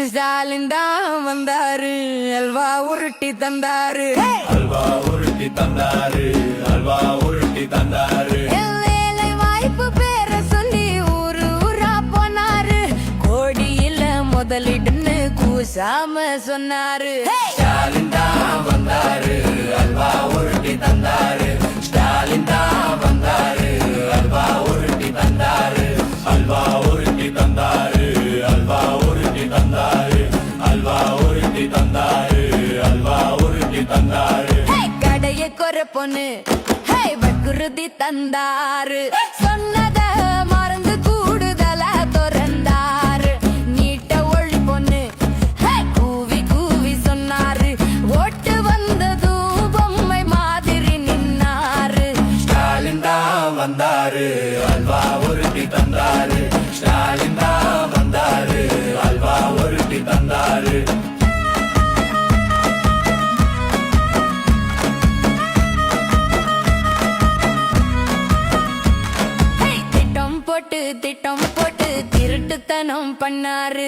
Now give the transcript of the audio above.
ஸ்டாலின் தான் வந்தாரு, அல்வா உருட்டி தந்தாரு, அல்வா உருட்டி தந்தாரு, அல்வா உருட்டி தந்தாரு. வேலை வாய்ப்பு பேர சொல்லி ஊரு ஊரா போனாரு, கோடியில முதலிடுன்னு கூசாம சொன்னாரு. ஸ்டாலின் தான் வந்தாரு, அல்வா உருட்டி தந்தாரு. ஸ்டாலின் தான் வந்தாரு, அல்வா உருட்டி தந்தாரு, அல்வா உருட்டி தந்தாரு, அல்வா உருட்டி தந்தாரு, அல்வா உருட்டி தந்தாரு, அல்வா உருட்டி தந்தாரு. கடைய கொர பொண்ணு வக்குறுதி தந்தாரு, சொன்னத மறந்து கூடுதல திறந்தாரு. நீட்ட ஒளி பொண்ணு கூவி கூவி சொன்னாரு, ஓட்டு வந்ததும் பொம்மை மாதிரி நின்னாரு. ஸ்டாலின் தான் வந்தாரு, அல்வா உருட்டி தந்தாரு. ஸ்டாலின் தான் வந்தாரு, அல்வா உருட்டி தந்தாரு. திட்டம் போட்டு திருட்டுத்தனம் பண்ணாரு.